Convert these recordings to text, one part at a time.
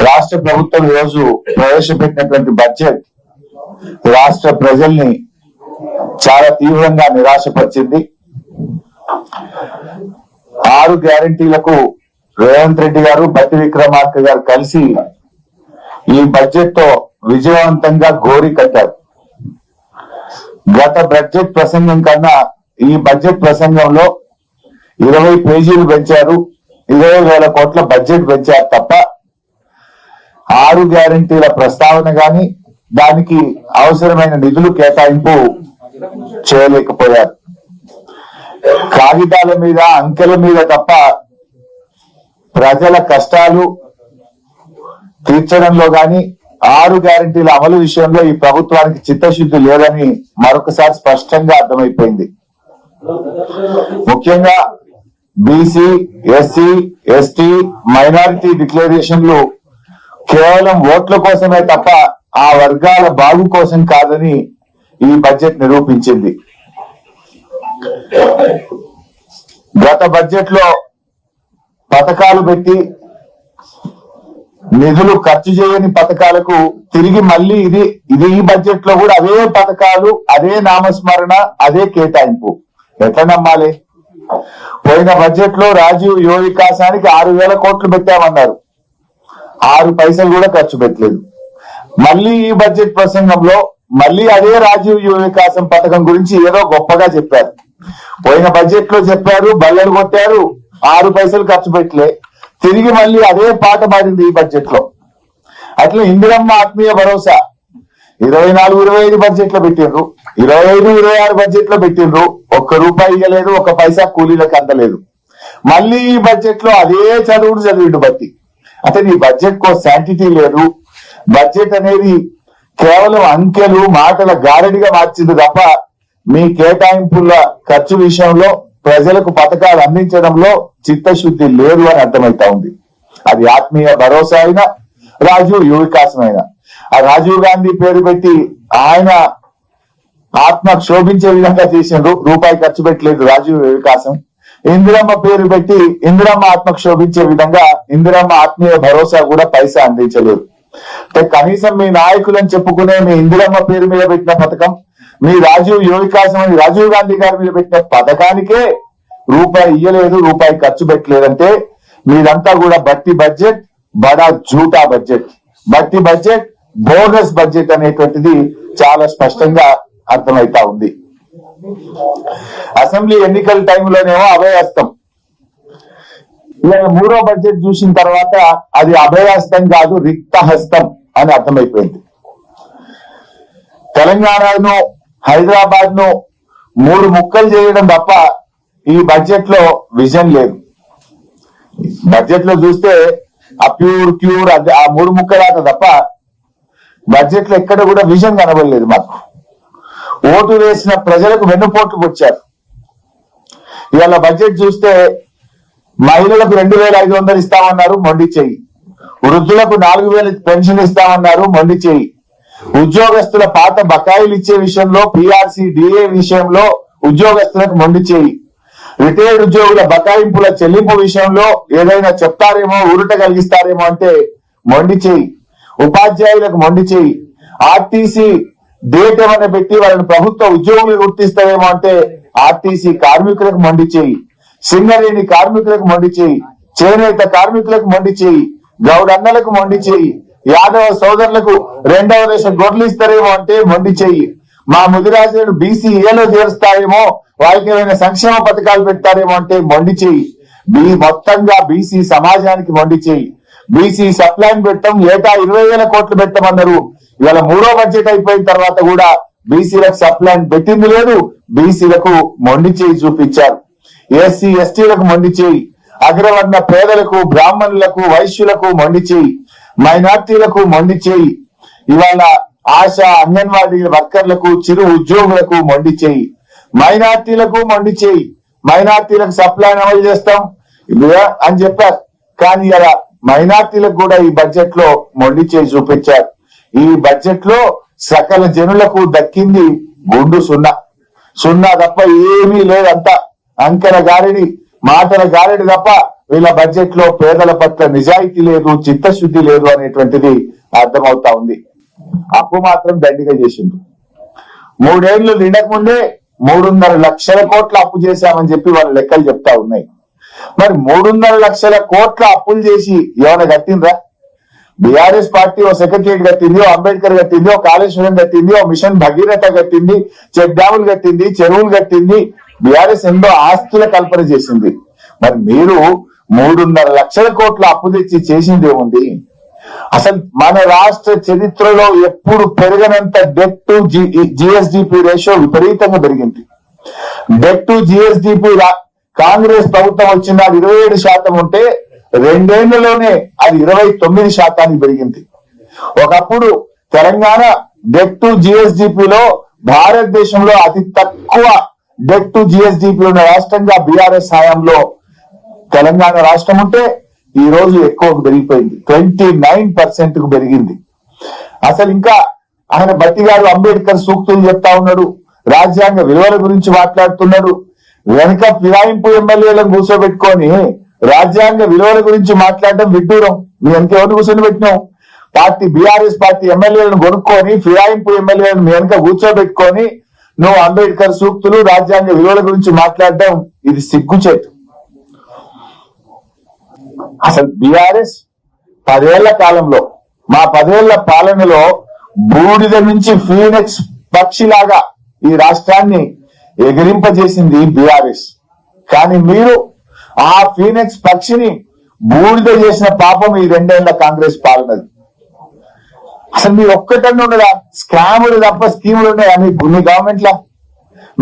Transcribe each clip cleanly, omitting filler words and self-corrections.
రాష్ట్ర ప్రభుత్వం ఈరోజు ప్రవేశపెట్టినటువంటి బడ్జెట్ రాష్ట్ర ప్రజల్ని చాలా తీవ్రంగా నిరాశపరిచింది. 6 గ్యారంటీలకు రేవంత్ రెడ్డి గారు, బట్టి విక్రమార్క గారు కలిసి ఈ బడ్జెట్ తో విజయవంతంగా గోరి కట్టారు. గత బడ్జెట్ ప్రసంగం కన్నా ఈ బడ్జెట్ ప్రసంగంలో 20 పేజీలు పెంచారు, 20,000 కోట్ల బడ్జెట్ పెంచారు తప్ప 6 గ్యారంటీల ప్రస్తావన గాని దానికి అవసరమైన నిధులు కేటాయింపు చేయలేకపోయారు. కాగితాల మీద, అంకెల మీద తప్ప ప్రజల కష్టాలు తీర్చడంలో గాని 6 గ్యారంటీల అమలు విషయంలో ఈ ప్రభుత్వానికి చిత్తశుద్ధి లేదని మరొకసారి స్పష్టంగా అర్థమైపోయింది. ముఖ్యంగా బీసీ, ఎస్సీ, ఎస్టీ, మైనారిటీ డిక్లరేషన్లు కేవలం ఓట్ల కోసమే తప్ప ఆ వర్గాల బాగు కోసం కాదని ఈ బడ్జెట్ నిరూపించింది. గత బడ్జెట్ లో పథకాలు పెట్టి నిధులు ఖర్చు చేయని పథకాలకు తిరిగి మళ్ళీ ఇది ఈ బడ్జెట్ లో కూడా అదే పథకాలు, అదే నామస్మరణ, అదే కేటాయింపు. ఎట్లా నమ్మాలి? పోయిన బడ్జెట్ లో రాజీవ్ యువ వికాసానికి 6,000 కోట్లు పెట్టామన్నారు, 6 పైసలు కూడా ఖర్చు పెట్టలేదు. మళ్ళీ ఈ బడ్జెట్ ప్రసంగంలో మళ్ళీ అదే రాజీవ్ యువ వికాసం పథకం గురించి ఏదో గొప్పగా చెప్పారు. పోయిన బడ్జెట్ లో చెప్పారు, బల్లెలు కొట్టారు, 6 పైసలు ఖర్చు పెట్టలే. తిరిగి మళ్ళీ అదే పాట మారింది ఈ బడ్జెట్ లో. అట్లా ఇందిరమ్మ ఆత్మీయ భరోసా 24-25 బడ్జెట్ లో పెట్టిండ్రు, 25-26 బడ్జెట్ లో పెట్టిండ్రు, ₹1 ఇవ్వలేదు, 1 పైసా కూలీలకు అందలేదు. మళ్ళీ ఈ బడ్జెట్ లో అదే చదివిండు బట్టి. అంటే నీ బడ్జెట్ కో శాంటిటీ లేదు. బడ్జెట్ అనేది కేవలం అంకెలు, మాటల గారడిగా మార్చింది తప్ప మీ కేటాయింపుల ఖర్చు విషయంలో, ప్రజలకు పథకాలు అందించడంలో చిత్తశుద్ధి లేదు అని అర్థమైతా ఉంది. అది ఆత్మీయ భరోసా అయినా, రాజీవ్ యువ వికాసం అయినా. ఆ రాజీవ్ గాంధీ పేరు పెట్టి ఆయన ఆత్మ క్షోభించే విధంగా చేసిండ్రు, ₹1 ఖర్చు పెట్టలేదు రాజీవ్ యువ వికాసం. ఇందిరమ్మ పేరు పెట్టి ఇందిరమ్మ ఆత్మ క్షోభించే విధంగా ఇందిరమ్మ ఆత్మీయ భరోసా కూడా పైసా అందించలేదు. అంటే కనీసం మీ నాయకులని చెప్పుకునే మీ ఇందిరమ్మ పేరు మీద పెట్టిన పథకం, మీ రాజీవ్ యువ వికాసం అని రాజీవ్ గాంధీ గారి మీద పెట్టిన పథకానికే ₹1 ఇయ్యలేదు, ₹1 ఖర్చు పెట్టలేదంటే మీదంతా కూడా బట్టి బడ్జెట్, బడా జూటా బడ్జెట్. బట్టి బడ్జెట్, బోగస్ బడ్జెట్ అనేటువంటిది చాలా స్పష్టంగా అర్థమైతా ఉంది. అసెంబ్లీ ఎన్నికల టైంలోనేమో అభయహస్తం, ఇలా 3వ బడ్జెట్ చూసిన తర్వాత అది అభయహస్తం కాదు, రిక్తహస్తం అని అర్థమైపోయింది. తెలంగాణను, హైదరాబాద్ ను 3 ముక్కలు చేయడం తప్ప ఈ బడ్జెట్ లో విజన్ లేదు. బడ్జెట్ లో చూస్తే ఆ క్యూర్ ఆ 3 ముక్కలాట తప్ప బడ్జెట్ లో ఎక్కడ కూడా విజన్ కనబడలేదు. మాకు ఓటు వేసిన ప్రజలకు వెన్నుపోట్లు వచ్చారు. ఇవాళ బడ్జెట్ చూస్తే మహిళలకు 2,500 ఇస్తామన్నారు, మొండి చెయ్యి. వృద్ధులకు 4,000 పెన్షన్ ఇస్తామన్నారు, మొండి చెయ్యి. ఉద్యోగస్తుల పాత బకాయిలు ఇచ్చే విషయంలో, పిఆర్సీ, డిఏ విషయంలో ఉద్యోగస్తులకు మొండి చెయ్యి. రిటైర్డ్ ఉద్యోగుల బకాయింపుల చెల్లింపు విషయంలో ఏదైనా చెప్తారేమో, ఊరట కలిగిస్తారేమో అంటే మొండి చెయ్యి. ఉపాధ్యాయులకు మొండి చెయ్యి. ఆర్టీసీ డేట్ ఏమైనా పెట్టి వాళ్ళని ప్రభుత్వ ఉద్యోగులు గుర్తిస్తారేమో అంటే ఆర్టీసీ కార్మికులకు మొండి చెయ్యి. సింగరేణి కార్మికులకు మొండి చెయ్యి. చేనేత కార్మికులకు మొండి చెయ్యి. గౌడన్నలకు మొండి చెయ్యి. యాదవ సోదరులకు 2వ దశ గొర్రెలు ఇస్తారేమో అంటే మొండి చెయ్యి. మా ముదిరాజులను బీసీఏలో చేరుస్తారేమో, వాళ్ళకి ఏమైనా సంక్షేమ పథకాలు పెడతారేమో అంటే మొండి చెయ్యి. మొత్తంగా బీసీ సమాజానికి మొండి చెయ్యి. బీసీ సప్లైన్ పెట్టడం, ఏటా 20,000 కోట్లు పెట్టమన్నారు. ఇవాళ 3వ బడ్జెట్ అయిపోయిన తర్వాత కూడా బీసీలకు సప్లైన్ పెట్టింది లేదు. బీసీలకు మొండి చెయ్యి చూపించారు. ఎస్సీ ఎస్టీలకు మొండి చెయ్యి. అగ్రవర్ణ పేదలకు, బ్రాహ్మణులకు, వైశ్యులకు మొండి చెయ్యి. మైనార్టీలకు మొండి చెయ్యి. ఇవాళ ఆశా, అంగన్వాడీ వర్కర్లకు, చిరు ఉద్యోగులకు మొండి చెయ్యి. మైనార్టీలకు మొండి చెయ్యి. మైనార్టీలకు సప్లై అమలు చేస్తాం అని చెప్పారు. కానీ ఇలా మైనార్టీలకు కూడా ఈ బడ్జెట్ లో మొండి చేయి చూపించారు. ఈ బడ్జెట్ లో సకల జనులకు దక్కింది గుండు సున్నా తప్ప ఏమీ లేదంతా అంకెల గారిడి, మాటల గారిడి తప్ప వీళ్ళ బడ్జెట్ లో పేదల పట్ల నిజాయితీ లేదు, చిత్తశుద్ధి లేదు అనేటువంటిది అర్థమవుతా ఉంది. అప్పు మాత్రం దండిగా చేసిండ్రు. 3 ఏళ్లు నిండక ముందే 3.5 లక్షల కోట్ల అప్పు చేశామని చెప్పి వాళ్ళ లెక్కలు చెప్తా ఉన్నాయి. మరి 3.5 లక్షల కోట్ల అప్పులు చేసి ఏమైనా కట్టిండ్రా? బీఆర్ఎస్ పార్టీ ఓ సెక్రటరియట్ కట్టింది, ఓ అంబేద్కర్ కట్టింది, ఓ కాళేశ్వరం కట్టింది, ఓ మిషన్ భగీరథ కట్టింది, చెక్ డ్యాములు కట్టింది, చెరువులు కట్టింది. బీఆర్ఎస్ ఎన్నో ఆస్తుల కల్పన చేసింది. మరి మీరు 3.5 లక్షల కోట్ల అప్పు తెచ్చి చేసింది ఏముంది? అసలు మన రాష్ట్ర చరిత్రలో ఎప్పుడు పెరగనంత డెట్ టు జిఎస్డిపి రేషియో విపరీతంగా పెరిగింది. డెట్ టు జిఎస్డిపి కాంగ్రెస్ ప్రభుత్వం వచ్చిన 27% ఉంటే 2 ఏళ్లలోనే అది 29% పెరిగింది. ఒకప్పుడు తెలంగాణ డెట్ టు జిఎస్డిపిలో భారతదేశంలో అతి తక్కువ డెట్ టు జిఎస్డిపి ఉన్న రాష్ట్రంగా బీఆర్ఎస్ హయాంలో తెలంగాణ రాష్ట్రం ఉంటే ఈ రోజు ఎక్కువకు పెరిగిపోయింది, 29% కు పెరిగింది. అసలు ఇంకా ఆయన బట్టి గారు అంబేద్కర్ సూక్తులు చెప్తా ఉన్నాడు, రాజ్యాంగ విలువల గురించి మాట్లాడుతున్నాడు. వెనుక ఫిరాయింపు ఎమ్మెల్యేలను కూర్చోబెట్టుకొని రాజ్యాంగ విలువల గురించి మాట్లాడడం విడ్డూరం. మీ వెనక ఎవరిని కూర్చొని పెట్టినావు? పార్టీ బీఆర్ఎస్ పార్టీ ఎమ్మెల్యేలను కొనుక్కొని ఫిరాయింపు ఎమ్మెల్యేలను మీ వెనక కూర్చోబెట్టుకొని నువ్వు అంబేద్కర్ సూక్తులు రాజ్యాంగ విలువల గురించి మాట్లాడడం ఇది సిగ్గుచేటు. అసలు బీఆర్ఎస్ 10 ఏళ్ల కాలంలో, మా 10 ఏళ్ల పాలనలో బూడిద నుంచి ఫీనిక్స్ పక్షిలాగా ఈ రాష్ట్రాన్ని ఎగిరింపజేసింది బీఆర్ఎస్. కానీ మీరు ఆ ఫీనిక్స్ పక్షిని బూడిద చేసిన పాపం ఈ 2 ఏళ్ల కాంగ్రెస్ పాలనది. అసలు మీరు ఒక్కటన్నా ఉండదా? స్కాములు తప్ప స్కీములు ఉన్నాయా మీ గవర్నమెంట్ లా?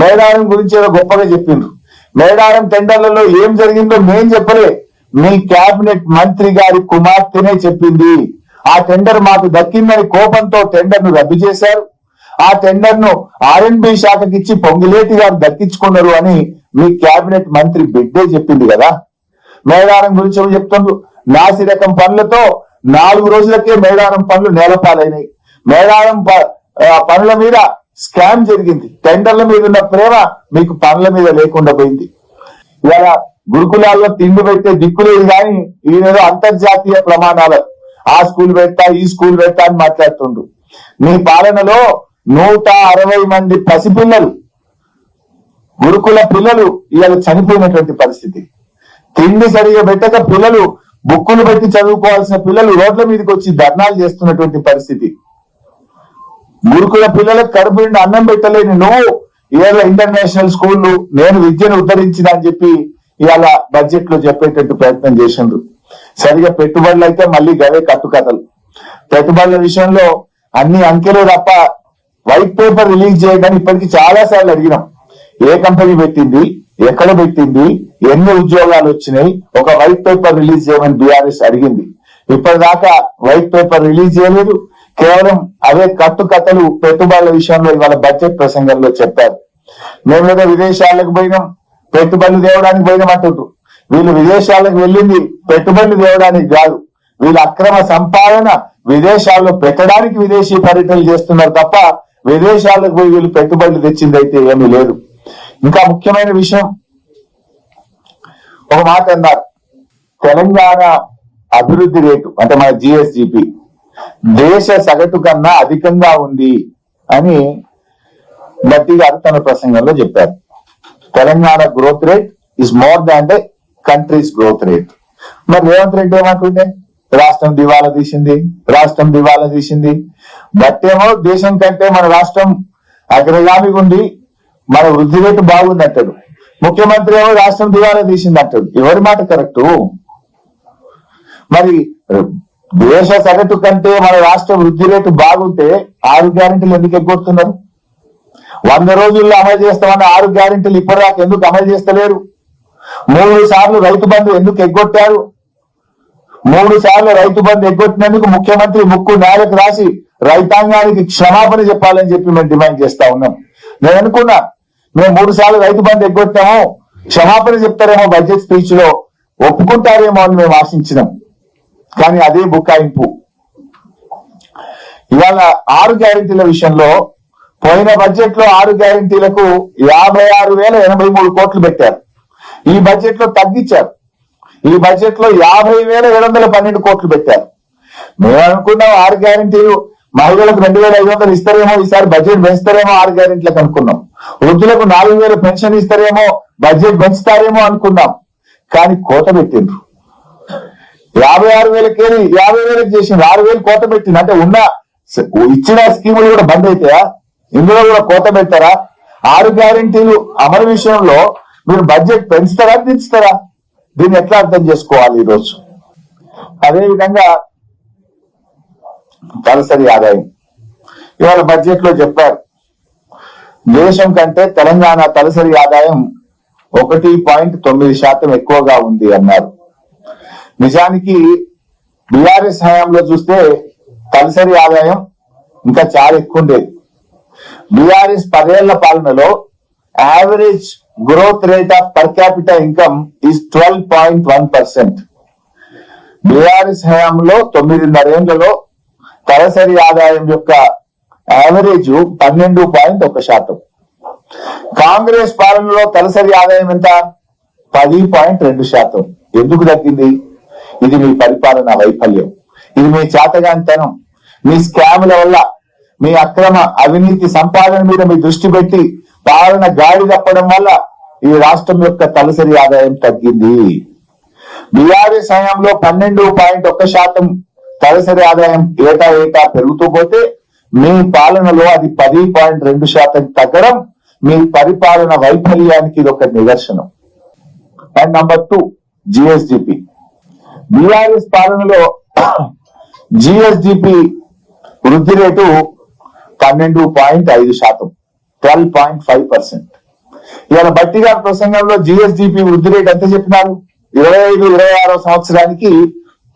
మేడారం గురించి ఏదో గొప్పగా చెప్పిండ్రు. మేడారం టెండర్లలో ఏం జరిగిందో మేం చెప్పలే, మీ కేబినెట్ మంత్రి గారి కుమార్తెనే చెప్పింది. ఆ టెండర్ మాకు దక్కిందని కోపంతో టెండర్ ను రద్దు చేశారు. ఆ టెండర్ ను ఆర్ఎండ్బి శాఖకి ఇచ్చి పొంగిలేటి గారు దక్కించుకున్నారు అని మీ కేబినెట్ మంత్రి బిడ్డే చెప్పింది కదా. మేడారం గురించి ఏమో చెప్తుండ్రు, నాసి రకం పనులతో 4 రోజులకే మేడారం పనులు నేలపాలైనాయి. మేడారం పనుల మీద స్కామ్ జరిగింది. టెండర్ల మీద ఉన్న ప్రేమ మీకు పనుల మీద లేకుండా పోయింది. ఇవాళ గురుకులాల్లో తిండి పెట్టే దిక్కులేదు కానీ ఈయనేదో అంతర్జాతీయ ప్రమాణాలు ఆ స్కూల్ పెడతా ఈ స్కూల్ పెడతా అని మాట్లాడుతుండ్రు. మీ పాలనలో 160 మంది పసిపిల్లలు, గురుకుల పిల్లలు ఇవాళ చనిపోయినటువంటి పరిస్థితి. తిండి సరిగా పెట్టక పిల్లలు, బుక్కులు పెట్టి చదువుకోవాల్సిన పిల్లలు రోడ్ల మీదకి వచ్చి ధర్నాలు చేస్తున్నటువంటి పరిస్థితి. గురుకుల పిల్లలకు కడుపు నిండా అన్నం పెట్టలేని నువ్వు ఇవాళ ఇంటర్నేషనల్ స్కూళ్లు నేను విద్యను ఉద్ధరించిన అని చెప్పి ఇవాళ బడ్జెట్ లో చెప్పేటట్టు ప్రయత్నం చేసిండ్రు. సరిగా పెట్టుబడులు అయితే మళ్ళీ గవే కట్టుకథలు. పెట్టుబడుల విషయంలో అన్ని అంకెలు తప్ప వైట్ పేపర్ రిలీజ్ చేయడానికి ఇప్పటికీ చాలా సార్లు అడిగినాం. ఏ కంపెనీ పెట్టింది, ఎక్కడ పెట్టింది, ఎన్ని ఉద్యోగాలు వచ్చినాయి, ఒక వైట్ పేపర్ రిలీజ్ చేయమని బీఆర్ఎస్ అడిగింది. ఇప్పటిదాకా వైట్ పేపర్ రిలీజ్ చేయలేదు. కేవలం అవే కట్టుకథలు పెట్టుబడుల విషయంలో ఇవాళ బడ్జెట్ ప్రసంగంలో చెప్పారు. మేమేదో విదేశాలకు పోయినాం, పెట్టుబడులు తేవడానికి పోయినాం అంటుండ్రు. వీళ్ళు విదేశాలకు వెళ్ళింది పెట్టుబడులు తేవడానికి కాదు, వీళ్ళ అక్రమ సంపాదన విదేశాల్లో పెట్టడానికి విదేశీ పర్యటనలు చేస్తున్నారు తప్ప విదేశాలకు పోయి వీళ్ళు పెట్టుబడులు తెచ్చిందైతే ఏమీ లేదు. ఇంకా ముఖ్యమైన విషయం, ఒక మాట అన్నారు, తెలంగాణ అభివృద్ధి రేటు అంటే మన జిఎస్డిపి దేశ సగటు కన్నా అధికంగా ఉంది అని భట్టి గారు తన ప్రసంగంలో చెప్పారు. Telangana growth rate is more than the countries growth rate. మరి రేవంత్ రెడ్డి ఏమంటుంటే రాష్ట్రం దివాలా తీసింది, రాష్ట్రం దివాలా తీసింది. బట్టేమో దేశం కంటే మన రాష్ట్రం అగ్రగామిగా ఉంది, మన వృద్ధి రేటు బాగుంది అంటాడు. ముఖ్యమంత్రి ఏమో రాష్ట్రం దివాలా తీసింది అంటాడు. ఎవరి మాట కరెక్టు? మరి దేశ సగటు కంటే మన రాష్ట్ర వృద్ధి రేటు బాగుంటే 6 గ్యారెంటీలు ఎందుకు ఎగ్గొడుతున్నారు? 100 రోజుల్లో అమలు చేస్తామని 6 గ్యారెంటీలు ఇప్పటిదాకా ఎందుకు అమలు చేస్తలేరు? 3 సార్లు రైతు బంధు ఎందుకు ఎగ్గొట్టారు? 3 సార్లు రైతు బంధు ఎగ్గొట్టినందుకు ముఖ్యమంత్రి ముక్కు నేలకు రాసి రైతాంగానికి క్షమాపణ చెప్పాలని చెప్పి మేము డిమాండ్ చేస్తా ఉన్నాం. నేను అనుకున్నా మేము 3 సార్లు రైతు బంధు ఎగ్గొట్టాము, క్షమాపణ చెప్తారేమో బడ్జెట్ స్పీచ్ లో, ఒప్పుకుంటారేమో అని మేము ఆశించినాం. కానీ అదే బుకాయింపు. ఇవాళ 6 గ్యారెంటీల విషయంలో పోయిన బడ్జెట్ లో 6 గ్యారెంటీలకు 56,083 కోట్లు పెట్టారు. ఈ బడ్జెట్ లో తగ్గించారు. ఈ బడ్జెట్ లో 50,712 కోట్లు పెట్టారు. మేము అనుకున్నాం 6 గ్యారెంటీలు మహిళలకు 2,500 ఇస్తారేమో, ఈసారి బడ్జెట్ పెంచుతారేమో 6 గ్యారెంటీలకు అనుకున్నాం. వృద్ధులకు 4,000 పెన్షన్ ఇస్తారేమో, బడ్జెట్ పెంచుతారేమో అనుకున్నాం. కానీ కోత పెట్టిండ్రు. 56,000 చేసిండ్రు. 6,000 కోత పెట్టింది. అంటే ఉన్న ఇచ్చిన స్కీములు కూడా బంద్ అవుతాయా? ఇందులో కూడా కోత పెట్టారా? 6 గ్యారెంటీలు అమలు విషయంలో మీరు బడ్జెట్ పెంచుతారా దించుతారా? దీన్ని ఎట్లా అర్థం చేసుకోవాలి ఈరోజు? అదేవిధంగా తలసరి ఆదాయం ఇవాళ బడ్జెట్ లో చెప్పారు, దేశం కంటే తెలంగాణ తలసరి ఆదాయం 1.9% ఎక్కువగా ఉంది అన్నారు. నిజానికి బీఆర్ఎస్ హయాంలో చూస్తే తలసరి ఆదాయం ఇంకా చాలా ఎక్కువ ఉండేది. బీఆర్ఎస్ 10 ఏళ్ల పాలనలో average growth rate of per capital income is 12.1%. BRS హయాంలో 9.5 ఏళ్లలో తలసరి ఆదాయం యొక్క యావరేజ్ 12.1%. కాంగ్రెస్ పాలనలో తలసరి ఆదాయం ఎంత? 10.2%. ఎందుకు తగ్గింది? ఇది మీ పరిపాలన వైఫల్యం, ఇది మీ చేతగానితనం, మీ స్కాముల వల్ల, మీ అక్రమ అవినీతి సంపాదన మీద మీ దృష్టి పెట్టి పాలన గాడి తప్పడం వల్ల ఈ రాష్ట్రం యొక్క తలసరి ఆదాయం తగ్గింది. బీఆర్ఎస్ హయాంలో 12.1% తలసరి ఆదాయం ఏటా పెరుగుతూ పోతే మీ పాలనలో అది 10.2% తగ్గడం మీ పరిపాలన వైఫల్యానికి ఇది ఒక నిదర్శనం. And number 2, GSDP. బీఆర్ఎస్ పాలనలో జిఎస్డిపి వృద్ధి రేటు 12.5%, 12.5%. ఇవాళ బట్టి గారి ప్రసంగంలో జిఎస్డిపి వృద్ధి రేటు ఎంత చెప్పినారు? 25-26 సంవత్సరానికి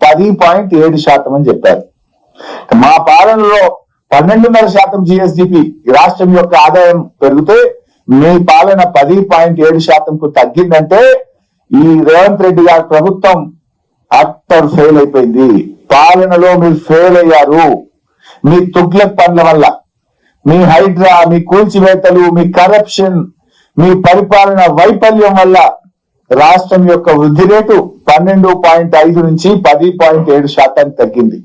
10.7% అని చెప్పారు. మా పాలనలో 12.5% జిఎస్డిపి రాష్ట్రం యొక్క ఆదాయం పెరిగితే మీ పాలన 10.7%కు తగ్గిందంటే ఈ రేవంత్ రెడ్డి గారి ప్రభుత్వం అట్టర్ ఫెయిల్ అయిపోయింది. పాలనలో మీరు ఫెయిల్ అయ్యారు. మీ తుగ్లక్ పనుల వల్ల, మీ హైడ్రా, మీ కూల్చివేతలు, మీ కరప్షన్, మీ పరిపాలన వైఫల్యం వల్ల రాష్ట్రం యొక్క వృద్ధి రేటు 12.5 నుంచి 10.7% తగ్గింది.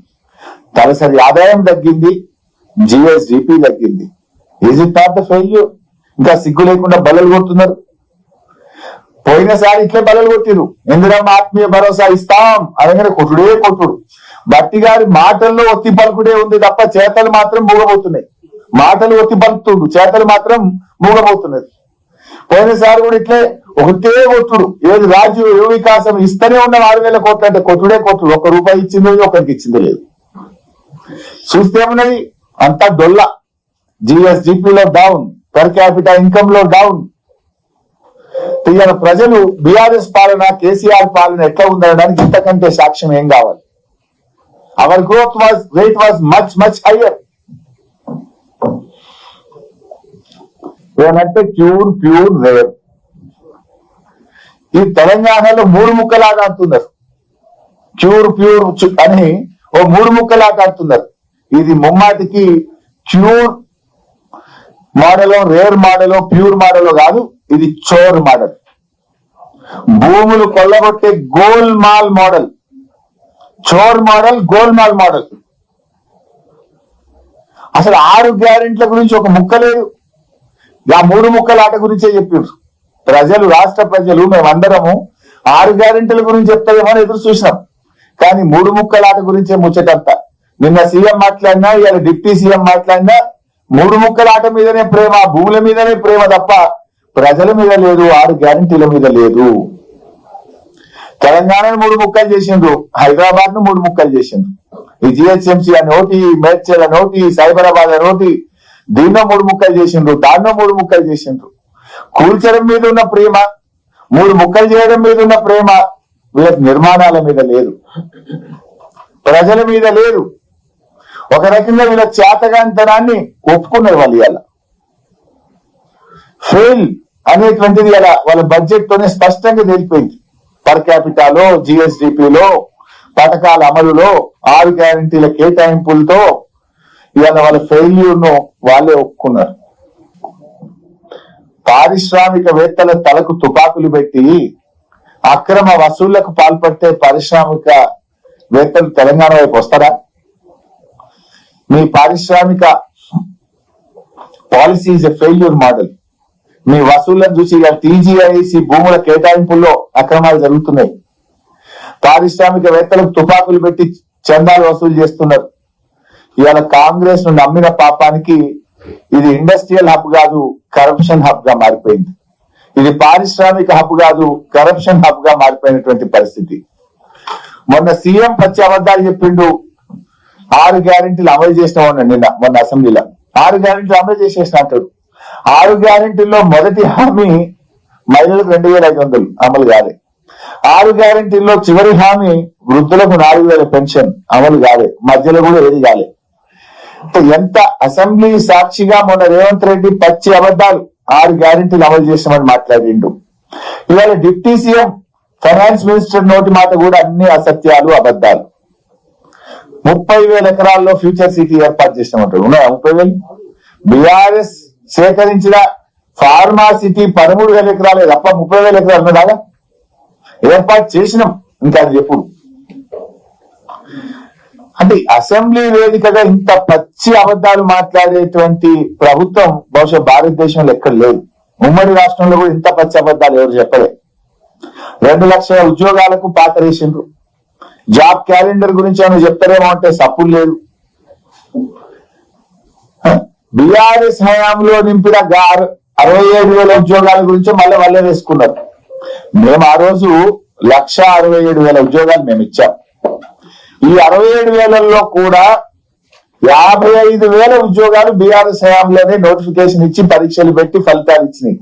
తలసరి ఆదాయం తగ్గింది, జిఎస్డిపి తగ్గింది. Is it not the failure? ఇంకా సిగ్గు లేకుండా బల్లలు కొడుతున్నారు. పోయినసారి ఇట్లే బల్లలు కొట్టిరు. ఇందిరమ్మ ఆత్మీయ భరోసా ఇస్తాం అనగానే కొట్టుడు. బట్టి గారి మాటల్లో ఒత్తి పలుకుడే ఉంది తప్ప చేతలు మాత్రం మూగబోతున్నాయి. మాటలు ఒత్తి పలుకుతుండు, చేతలు మాత్రం మూగబోతున్నది. పోయినసారి కూడా ఇట్లే ఒకటే కొట్టుడు. ఏది రాజు యువ వికాసం ఇస్తూనే ఉన్న 6,000 కోట్లు అంటే కొట్టుడే. 1 రూపాయి ఇచ్చిందో ఒకరికి ఇచ్చిందో లేదు. చూస్తే ఉన్నది అంతా డొల్ల. జిఎస్డిపిలో డౌన్, పర్ క్యాపిటల్ ఇన్కమ్ లో డౌన్. ఇవాళ ప్రజలు బీఆర్ఎస్ పాలన, కేసీఆర్ పాలన ఎట్లా ఉండడానికి ఇంతకంటే సాక్ష్యం ఏం కావాలి? Our growth rate was much higher. ఏమంటే ప్యూర్ రేర్. ఈ తెలంగాణలో 3 ముక్కలాగా ఆడుతున్నారు. ప్యూర్ అని 3 ముక్కలాగా ఆడుతున్నారు. ఇది ముమ్మాటికి ప్యూర్ మోడలో, రేర్ మోడలో, ప్యూర్ మోడలో కాదు. ఇది చోర్ మోడల్. భూములు కొల్లగొట్టే గోల్మాల్ మోడల్. చోర్ మోడల్, గోల్మాల్ మోడల్. అసలు 6 గ్యారెంటీల గురించి ఒక ముక్క లేదు. ఆ 3 ముక్కల ఆట గురించే చెప్పారు ప్రజలు, రాష్ట్ర ప్రజలు. మేమందరము 6 గ్యారెంటీల గురించి చెప్తారేమో అని ఎదురు చూసినాం. కానీ 3 ముక్కల ఆట గురించే ముచ్చటంతా. నిన్న సీఎం మాట్లాడినా, ఇవాళ డిప్యూటీ సీఎం మాట్లాడినా 3 ముక్కల ఆట మీదనే ప్రేమ, భూముల మీదనే ప్రేమ తప్ప ప్రజల మీద లేదు, 6 గ్యారెంటీల మీద లేదు. తెలంగాణను 3 ముక్కలు చేసిండ్రు, హైదరాబాద్ ను 3 ముక్కలు చేసిండ్రు. ఈ జిహెచ్ఎంసీ అని ఒకటి, మేడ్చల్ అని ఒకటి, సైబరాబాద్ అని ఒకటి, దీన్నో 3 ముక్కలు చేసిండ్రు, దాన్నో 3 ముక్కలు చేసిండ్రు. కూల్చడం మీద ఉన్న ప్రేమ, 3 ముక్కలు చేయడం మీద ఉన్న ప్రేమ వీళ్ళకి నిర్మాణాల మీద లేదు, ప్రజల మీద లేదు. ఒక రకంగా వీళ్ళ చేతగాంతనాన్ని ఒప్పుకున్నారు వాళ్ళు. ఇవాళ ఫెయిల్ అనేటువంటిది ఇలా వాళ్ళ బడ్జెట్ తోనే స్పష్టంగా తెలిపోయింది. పర్ క్యాపిటాలో, జిఎస్డిపిలో, పథకాల అమలులో, 6 గ్యారెంటీల కేటాయింపులతో ఇవాళ వాళ్ళ ఫెయిల్యూర్ ను వాళ్ళే ఒప్పుకున్నారు. పారిశ్రామికవేత్తల తలకు తుపాకులు పెట్టి అక్రమ వసూళ్లకు పాల్పడితే పారిశ్రామికవేత్తలు తెలంగాణ వైపు వస్తారా? మీ పారిశ్రామిక policy is a failure model. మీ వసూళ్లను చూసి టీజీఐసి భూముల కేటాయింపుల్లో అక్రమాలు జరుగుతున్నాయి. పారిశ్రామికవేత్తలకు తుపాకులు పెట్టి చందాలు వసూలు చేస్తున్నారు. ఇవాళ కాంగ్రెస్ ను నమ్మిన పాపానికి ఇది ఇండస్ట్రియల్ హబ్ కాదు, కరప్షన్ హబ్ గా మారిపోయింది. ఇది పారిశ్రామిక హబ్ కాదు, కరప్షన్ హబ్ గా మారిపోయినటువంటి పరిస్థితి. మొన్న సీఎం పచ్చి అబద్ధాలు చెప్పిండు. 6 గ్యారెంటీలు అమలు చేసినామన్నాడు మొన్న అసెంబ్లీలో. 6 గ్యారెంటీలు అమలు చేసేసిన అంటాడు. 6 గ్యారెంటీల్లో మొదటి హామీ మహిళలకు 2500 అమలు కాలే. 6 గ్యారెంటీల్లో చివరి హామీ వృద్ధులకు 4000 పెన్షన్ అమలు కాలే. మధ్యలో కూడా ఏది కాలే. ఎంత అసెంబ్లీ సాక్షిగా మొన్న రేవంత్ రెడ్డి పచ్చి అబద్ధాలు 6 గ్యారెంటీలు అమలు చేసామని మాట్లాడిండు. ఇవాళ డిప్యూటీ సీఎం ఫైనాన్స్ మినిస్టర్ నోటి మాట కూడా అన్ని అసత్యాలు, అబద్ధాలు. 30,000 ఎకరాల్లో ఫ్యూచర్ సిటీ ఏర్పాటు చేసినామంటారు. ఉన్నాయా 30,000? బీఆర్ఎస్ సేకరించిన ఫార్మా సిటీ 13,000 ఎకరాలే తప్ప 30,000 ఎకరాలు ఉన్నదాగా ఏర్పాటు చేసినాం. ఇంకా అది ఎప్పుడు? అంటే అసెంబ్లీ వేదికగా ఇంత పచ్చి అబద్ధాలు మాట్లాడేటువంటి ప్రభుత్వం బహుశా భారతదేశంలో ఎక్కడ లేదు. ఉమ్మడి రాష్ట్రంలో కూడా ఇంత పచ్చి అబద్ధాలు ఎవరు చెప్పలే. 2 లక్షల ఉద్యోగాలకు పాతరేసిండ్రు. జాబ్ క్యాలెండర్ గురించి ఏమైనా చెప్తారేమో అంటే సప్పులు లేదు. బీఆర్ఎస్ హయాంలో నింపిన 67,000 ఉద్యోగాల గురించి మళ్ళీ వాళ్ళే వేసుకున్నారు. మేము ఆ రోజు 1,67,000 ఉద్యోగాలు మేము ఇచ్చాం. ఈ 67,000లో కూడా 55,000 ఉద్యోగాలు బీఆర్ఎస్ హయాంలోనే నోటిఫికేషన్ ఇచ్చి పరీక్షలు పెట్టి ఫలితాలు ఇచ్చినాయి.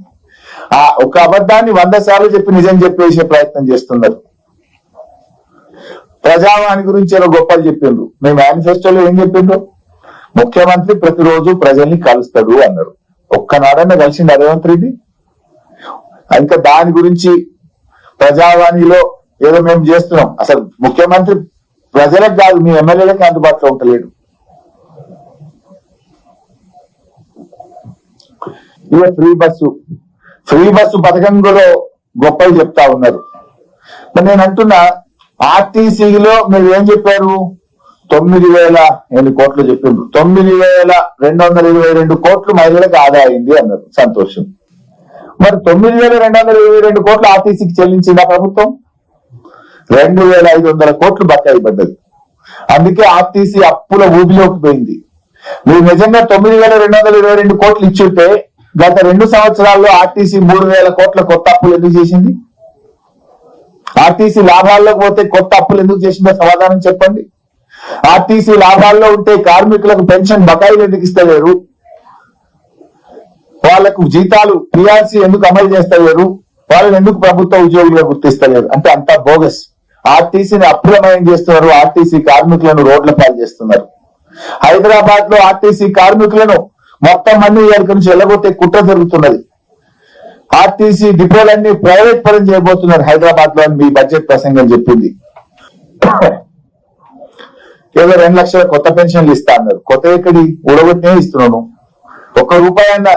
ఆ ఒక అబద్ధాన్ని 100 సార్లు చెప్పి నిజం చెప్పేసే ప్రయత్నం చేస్తున్నారు. ప్రజావాణి గురించి ఏదో గొప్పలు చెప్పిండ్రు. మీ మేనిఫెస్టోలో ఏం చెప్పిండ్రు? ముఖ్యమంత్రి ప్రతిరోజు ప్రజల్ని కలుస్తాడు అన్నారు. ఒక్కనాడన్నా కలిసిండు రేవంత్ రెడ్డి? ఇంకా దాని గురించి ప్రజావాణిలో ఏదో మేము చేస్తున్నాం. అసలు ముఖ్యమంత్రి ప్రజలకు కాదు, మీ ఎమ్మెల్యేలకు అందుబాటులో ఉంటలేడు. ఇక ఫ్రీ బస్సు పథకంలో గొప్పలు చెప్తా ఉన్నారు. మరి నేను అంటున్నా, ఆర్టీసీలో మీరు ఏం చెప్పారు? 9,000 కోట్లు చెప్పిండ్రు. 9,222 కోట్లు మహిళలకు ఆదా అయింది అన్నారు. సంతోషం. మరి 9,222 కోట్లు ఆర్టీసీకి చెల్లించిందా ప్రభుత్వం? 2,500 కోట్లు బకాయి పడ్డది. అందుకే ఆర్టీసీ అప్పుల ఊబిలోకి పోయింది. మీరు నిజంగా 9,222 కోట్లు ఇచ్చుంటే గత 2 సంవత్సరాల్లో ఆర్టీసీ 3,000 కోట్ల కొత్త అప్పులు ఎందుకు చేసింది? ఆర్టీసీ లాభాల్లోకి పోతే కొత్త అప్పులు ఎందుకు చేసిందో సమాధానం చెప్పండి. ఆర్టీసీ లాభాల్లో ఉంటే కార్మికులకు పెన్షన్ బకాయిలు ఎందుకు ఇస్తలేరు? వాళ్లకు జీతాలు పిఆర్సీ ఎందుకు అమలు చేస్తలేరు? వాళ్ళని ఎందుకు ప్రభుత్వ ఉద్యోగులుగా గుర్తిస్తలేరు? అంటే అంతా బోగస్. ఆర్టీసీని అప్రమయం చేస్తున్నారు. ఆర్టీసీ కార్మికులను రోడ్ల పాలు చేస్తున్నారు. హైదరాబాద్ లో ఆర్టీసీ కార్మికులను మొత్తం మంది ఇక్కడి నుంచి వెళ్ళబోతే కుట్ర జరుగుతున్నది. ఆర్టీసీ డిపోలన్నీ ప్రైవేట్ పరం చేయబోతున్నారు హైదరాబాద్ లో అని మీ బడ్జెట్ ప్రసంగం చెప్పింది. ఏదో 2 లక్షల కొత్త పెన్షన్లు ఇస్తా అన్నారు. కొత్త ఎక్కడి ఉడగొట్టే ఇస్తున్నాను. ₹1 అన్న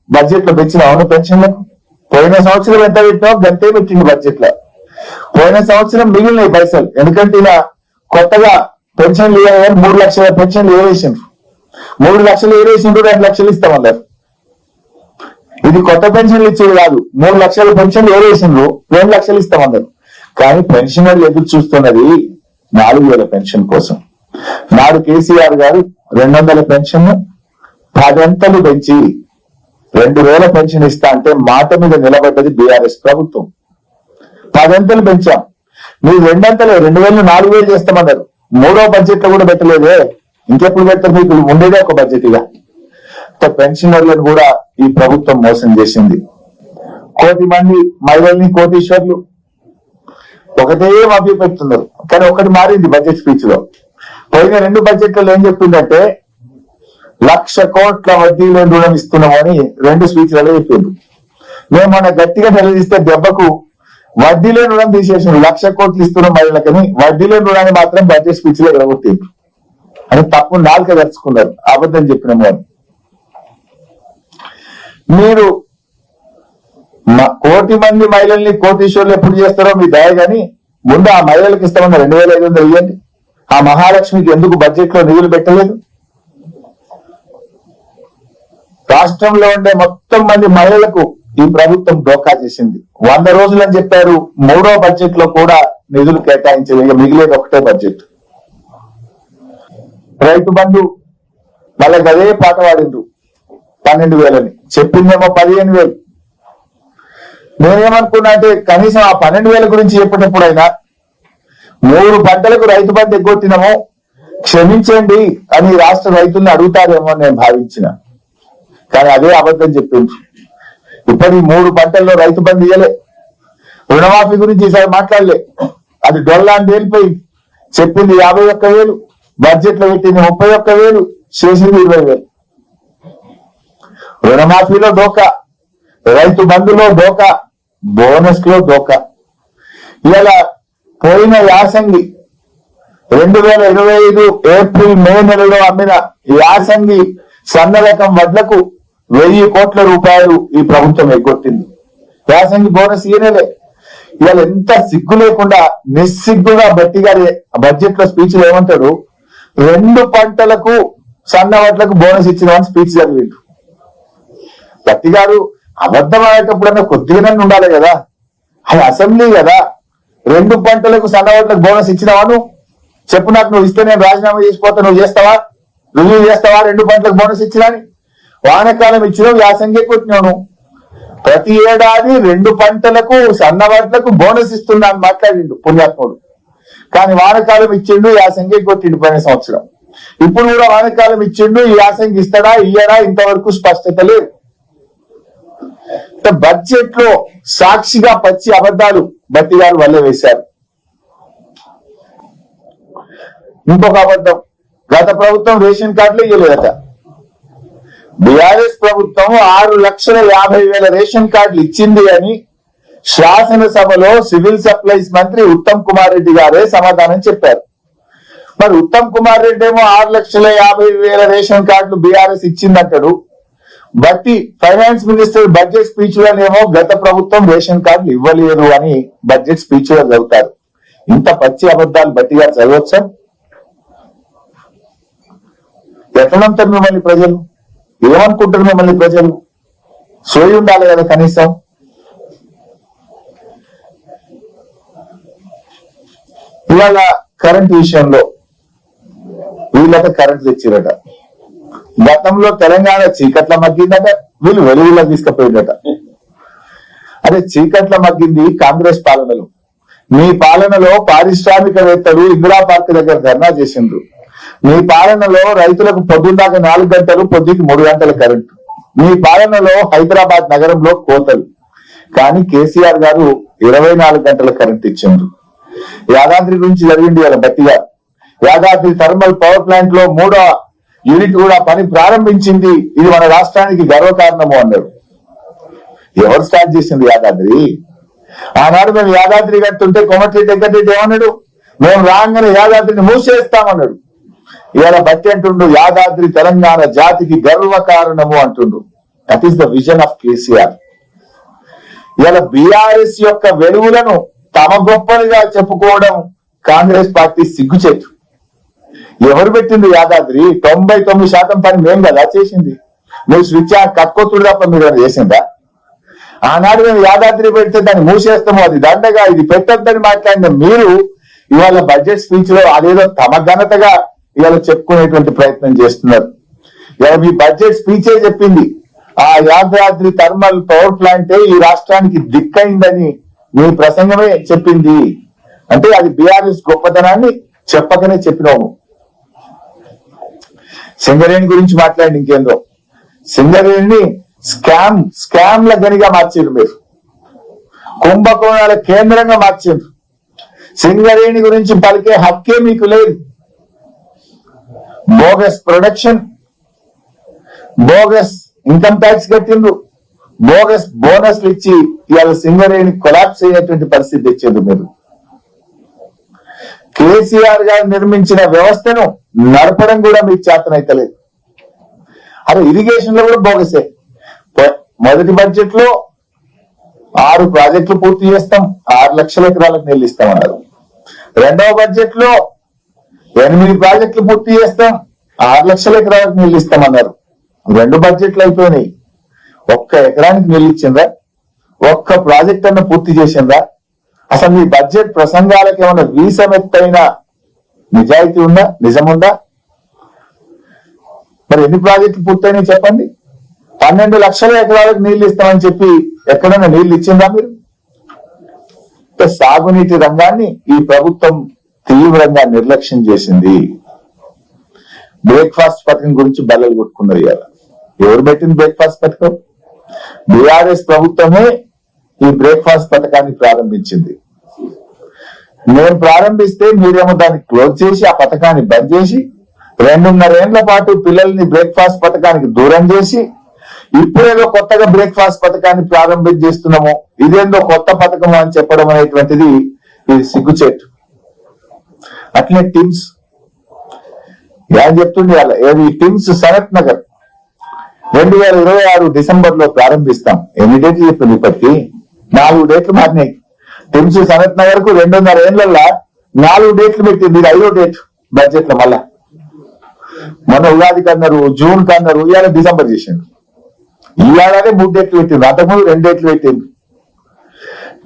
బడ్జెట్ లో పెంచినావు పెన్షన్లకు? పోయిన సంవత్సరం ఎంత పెట్టినావు గంటే పెట్టింది బడ్జెట్ లో. పోయిన సంవత్సరం మిగిలినాయి పైసలు. ఎందుకంటే ఇలా కొత్తగా పెన్షన్లు 3 లక్షల పెన్షన్లు ఏవేసిండ్రు. 3 లక్షలు ఏవేసిండ్రు, 2 లక్షలు ఇస్తామన్నారు. ఇది కొత్త పెన్షన్లు ఇచ్చేది కాదు. 3 లక్షల పెన్షన్లు ఏవేసిండ్రు, 2 లక్షలు ఇస్తామన్నారు. కానీ పెన్షనర్లు ఎదురు చూస్తున్నది 4,000 పెన్షన్ కోసం. నాడు కేసీఆర్ గారు 200 పెన్షన్ 10 అంతలు పెంచి 2,000 పెన్షన్ ఇస్తా అంటే మాట మీద నిలబడ్డది బీఆర్ఎస్ ప్రభుత్వం. 10 అంతలు పెంచాం. మీరు 2 అంతలే 2,000 4,000 చేస్తామన్నారు. 3వ బడ్జెట్ లో కూడా పెట్టలేదే. ఇంకెప్పుడు పెడతారు? మీకు ఉండేదే ఒక బడ్జెట్. ఇక పెన్షనర్లను కూడా ఈ ప్రభుత్వం మోసం చేసింది. 1,000,000 మంది మహిళల్ని కోటీశ్వర్లు ఒకటే మభ్య పెడుతున్నారు. కానీ ఒకటి మారింది బడ్జెట్ స్పీచ్ లో. పోయిన 2 బడ్జెట్లలో ఏం చెప్పిందంటే 1,00,000 కోట్ల వడ్డీ లేని రుణం ఇస్తున్నామని 2 స్పీచ్లలో చెప్పిండు. మేము మన గట్టిగా నిలదీస్తే దెబ్బకు వడ్డీ లేని రుణం తీసేసిండు. 1,00,000 కోట్లు ఇస్తున్నాం మహిళలకని వడ్డీ లేని రుణాన్ని మాత్రం బడ్జెట్ స్పీచ్ లో ఎగరగొట్టిండ్రు అని తప్పు నాలుక తెచ్చుకున్నారు. అబద్ధం చెప్పినాము అని. మీరు కోటి మంది మహిళల్ని కోటీశ్వర్లు ఎప్పుడు చేస్తారో మీ దయ గాని ముందు ఆ మహిళలకు ఇస్తామన్న 2,500 ఇవ్వండి. ఆ మహాలక్ష్మికి ఎందుకు బడ్జెట్ లో నిధులు పెట్టలేదు? రాష్ట్రంలో ఉండే మొత్తం మంది మహిళలకు ఈ ప్రభుత్వం డోకా చేసింది. 100 రోజులు అని చెప్పారు. 3వ బడ్జెట్ లో కూడా నిధులు కేటాయించలేదు. మిగిలేదు ఒకటే బడ్జెట్. రైతు బంధు మళ్ళీ అదే పాట పాడిండ్రు 12,000 చెప్పిందేమో 15,000. నేనేమనుకున్నా అంటే కనీసం ఆ 12,000 గురించి చెప్పేటప్పుడైనా 3 పంటలకు రైతు బంధు ఎగ్గొట్టినామో క్షమించండి అని రాష్ట్ర రైతుల్ని అడుగుతారేమో నేను భావించిన. కానీ అదే అబద్ధం చెప్పింది. ఇప్పటి 3 పంటల్లో రైతు బంధు ఇయ్యలే. రుణమాఫీ గురించి ఈసారి మాట్లాడలే. అది డొల్లా అని తేలిపోయింది. చెప్పింది 51,000, బడ్జెట్ లో పెట్టింది 31,000, చేసింది 20,000. రుణమాఫీలో డోకా, రైతు బంధులో డోకా, బోనస్ లో డోకా. ఇలా పోయిన యాసంగి 2025 ఏప్రిల్ మే నెలలో అమ్మిన యాసంగి సన్న రకం వడ్లకు 1,000 కోట్ల రూపాయలు ఈ ప్రభుత్వం ఎగ్గొట్టింది. యాసంగి బోనస్ ఈయనలే. ఇవాళ ఎంత సిగ్గు లేకుండా నిస్సిగ్గుగా బట్టి గారి బడ్జెట్ లో స్పీచ్లు ఏమంటాడు, 2 పంటలకు సన్న వడ్లకు బోనస్ ఇచ్చినామని స్పీచ్ చదివిండు. బట్టి గారు అబద్ధం ఆడేటప్పుడన్నా కొద్దిగానే ఉండాలి కదా. అది అసెంబ్లీ కదా. 2 పంటలకు సన్న వడ్లకు బోనస్ ఇచ్చినావాను చెప్పు, నాకు నువ్వు ఇస్తే నేను రాజీనామా చేసిపోతా, నువ్వు చేస్తావా, రుజువు చేస్తావా? 2 పంటలకు బోనస్ ఇచ్చినాని. వానకాలం ఇచ్చినావు, యాసంగి కొట్టినావు. ప్రతి ఏడాది 2 పంటలకు సన్న వడ్లకు బోనస్ ఇస్తున్నా అని మాట్లాడిండు పుణ్యాత్ముడు. కానీ వానకాలం ఇచ్చిండు, యాసంగి కొట్టిండు పోయిన సంవత్సరం. ఇప్పుడు కూడా వానకాలం ఇచ్చిండు, ఈ యాసంగి ఇస్తాడా ఇయ్యడా ఇంతవరకు స్పష్టత లేదు. బడ్జెట్ లో సాక్షిగా పచ్చి అబద్ధాలు బట్టి గారు వల్లే వేశారు. ఇంకొక అబద్ధం, గత ప్రభుత్వం రేషన్ కార్డులు ఇవ్వలేదట. బీఆర్ఎస్ ప్రభుత్వం 6,50,000 రేషన్ కార్డులు ఇచ్చింది అని శాసనసభలో సివిల్ సప్లైస్ మంత్రి ఉత్తమ్ కుమార్ రెడ్డి గారే సమాధానం చెప్పారు. మరి ఉత్తమ్ కుమార్ రెడ్డి ఏమో 6,50,000 రేషన్ కార్డులు బీఆర్ఎస్ ఇచ్చిందంటాడు. బట్టి ఫైనాన్స్ మినిస్టర్ బడ్జెట్ స్పీచ్ లోనేమో గత ప్రభుత్వం రేషన్ కార్డులు ఇవ్వలేదు అని బడ్జెట్ స్పీచ్ లో చదువుతారు. ఇంత పచ్చి అబద్ధాలు బట్టి గారు చదవచ్చా? ఎట్లా నమ్ముతారు మిమ్మల్ని ప్రజలు? ఏమనుకుంటారు మిమ్మల్ని ప్రజలు? సోయి ఉండాలి కదా కనీసం. ఇవాళ కరెంట్ విషయంలో వీళ్ళకి కరెంట్ తెచ్చిరట. గతంలో తెలంగాణ చీకట్ల మగ్గిందట, వీళ్ళు వెలుగులో తీసుకుపోయిందట. అదే చీకట్ల మగ్గింది కాంగ్రెస్ పాలనలో. మీ పాలనలో పారిశ్రామికవేత్తలు ఇందిరా పార్క్ దగ్గర ధర్నా చేసిండ్రు. మీ పాలనలో రైతులకు పొద్దున్నాక 4 గంటలు, పొద్దుకి 3 గంటల కరెంటు. మీ పాలనలో హైదరాబాద్ నగరంలో కోతలు. కానీ కేసీఆర్ గారు 24 గంటల కరెంట్ ఇచ్చిండ్రు. యాదాద్రి గురించి జరిగింది ఇలా బట్టిగా. యాదాద్రి థర్మల్ పవర్ ప్లాంట్ లో 3వ యూనిట్ కూడా పని ప్రారంభించింది. ఇది మన రాష్ట్రానికి గర్వకారణము అన్నాడు. ఎవరు స్టార్ట్ చేసింది యాదాద్రి? ఆనాడు మేము యాదాద్రి కట్టుంటే కోమటిరెడ్డి వెంకటరెడ్డి ఏమన్నాడు, మేము రాగానే యాదాద్రిని మూసేస్తామన్నాడు. ఇవాళ బట్టి అంటుండు యాదాద్రి తెలంగాణ జాతికి గర్వకారణము అంటుండు. That is the vision of KCR. ఇవాళ బీఆర్ఎస్ యొక్క వెలుగులను తమ గొప్పలుగా చెప్పుకోవడం కాంగ్రెస్ పార్టీ సిగ్గుచేటు. ఎవరు పెట్టింది యాదాద్రి? 99% పని మేం కదా చేసింది. మీరు స్విచ్ కక్కొత్తుడు తప్ప మీరు చేసిందా? ఆనాడు మేము యాదాద్రి పెడితే దాన్ని మూసేస్తాము, అది దండగా, ఇది పెట్టద్దని మాట్లాడిన మీరు ఇవాళ బడ్జెట్ స్పీచ్ లో అదేదో తమ ఘనతగా ఇవాళ చెప్పుకునేటువంటి ప్రయత్నం చేస్తున్నారు. ఇవాళ మీ బడ్జెట్ స్పీచే చెప్పింది ఆ యాదాద్రి థర్మల్ పవర్ ప్లాంటే ఈ రాష్ట్రానికి దిక్కైందని మీ ప్రసంగమే చెప్పింది. అంటే అది బీఆర్ఎస్ గొప్పతనాన్ని చెప్పకనే చెప్పినాము. సింగరేణి గురించి మాట్లాడి ఇంకేందో, సింగరేణిని స్కామ్ల గనిగా మార్చారు మీరు, కుంభకోణాల కేంద్రంగా మార్చారు. సింగరేణి గురించి పలికే హక్కే మీకు లేదు. Bogus production, bogus income tax కట్టిండ్రు, బోగస్ బోనస్లు ఇచ్చి ఇవాళ సింగరేణి కొలాప్స్ అయ్యేటువంటి పరిస్థితి తెచ్చారు మీరు. కేసీఆర్ గారు నిర్మించిన వ్యవస్థను నడపడం కూడా మీకు చేతనైతలేదు. అదే ఇరిగేషన్ లో కూడా బోగసే. మొదటి బడ్జెట్ లో 6 ప్రాజెక్టులు పూర్తి చేస్తాం, 6 లక్షల ఎకరాలకు నీళ్లు ఇస్తామన్నారు. రెండవ బడ్జెట్ లో 8 ప్రాజెక్టులు పూర్తి చేస్తాం, 6 లక్షల ఎకరాలకు నీళ్లు ఇస్తామన్నారు. 2 బడ్జెట్లు అయిపోయినాయి. ఒక్క ఎకరానికి నీళ్లు ఇచ్చిందా? ఒక్క ప్రాజెక్ట్ అన్న పూర్తి చేసిందా? అసలు మీ బడ్జెట్ ప్రసంగాలకు ఏమైనా వీసమెత్తైన నిజాయితీ ఉందా, నిజముందా? మరి ఎన్ని ప్రాజెక్టులు పూర్తయినాయి చెప్పండి? 12 లక్షల ఎకరాలకు నీళ్లు ఇస్తామని చెప్పి ఎక్కడైనా నీళ్లు ఇచ్చిందా మీరు? సాగునీటి రంగాన్ని ఈ ప్రభుత్వం తీవ్రంగా నిర్లక్ష్యం చేసింది. బ్రేక్ఫాస్ట్ పథకం గురించి బల్లలు కొట్టుకున్నారు. ఇవాళ ఎవరు పెట్టింది బ్రేక్ఫాస్ట్ పథకం? బీఆర్ఎస్ ప్రభుత్వమే ఈ బ్రేక్ఫాస్ట్ పథకాన్ని ప్రారంభించింది. నేను ప్రారంభిస్తే మీరేమో దాన్ని క్లోజ్ చేసి ఆ పథకాన్ని బంద్ చేసి 2.5 ఏళ్ల పాటు పిల్లల్ని బ్రేక్ఫాస్ట్ పథకానికి దూరం చేసి ఇప్పుడేదో కొత్తగా బ్రేక్ఫాస్ట్ పథకాన్ని ప్రారంభం చేస్తున్నాము, ఇదేందో కొత్త పథకం అని చెప్పడం అనేటువంటిది ఇది సిగ్గుచేటు. అట్లే టిమ్స్ ఏం చెప్తుండే వాళ్ళ ఏది టిమ్స్ సనత్ నగర్ 2026 డిసెంబర్ లో ప్రారంభిస్తాం. ఎన్ని డేట్లు చెప్పింది? ఇప్పటికి 4 డేట్లు మారినాయి. టిమ్స్ సనత్ నగర్ కు 2.5 ఏళ్లలో 4 డేట్లు పెట్టింది. ఇది 5వ డేట్ బడ్జెట్ లో. మళ్ళా మొన్న ఉగాది కన్నారు, జూన్ కన్నారు, ఇవాళ డిసెంబర్ చేసింది. ఇవాళనే 3 డేట్లు పెట్టింది, అంతకుముందు 2 డేట్లు పెట్టింది.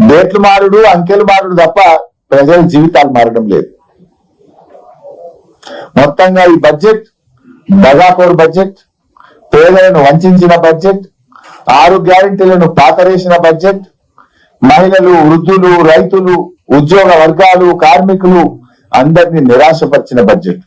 డేట్లు మారుడు, అంకెలు మారుడు తప్ప ప్రజల జీవితాలు మారడం లేదు. మొత్తంగా ఈ బడ్జెట్ దగాకోరు బడ్జెట్, పేదలను వంచిన బడ్జెట్, 6 గ్యారెంటీలను పాతరేసిన బడ్జెట్, మహిళలు, వృద్ధులు, రైతులు, ఉద్యోగ వర్గాలు, కార్మికులు అందరినీ నిరాశపరిచిన బడ్జెట్.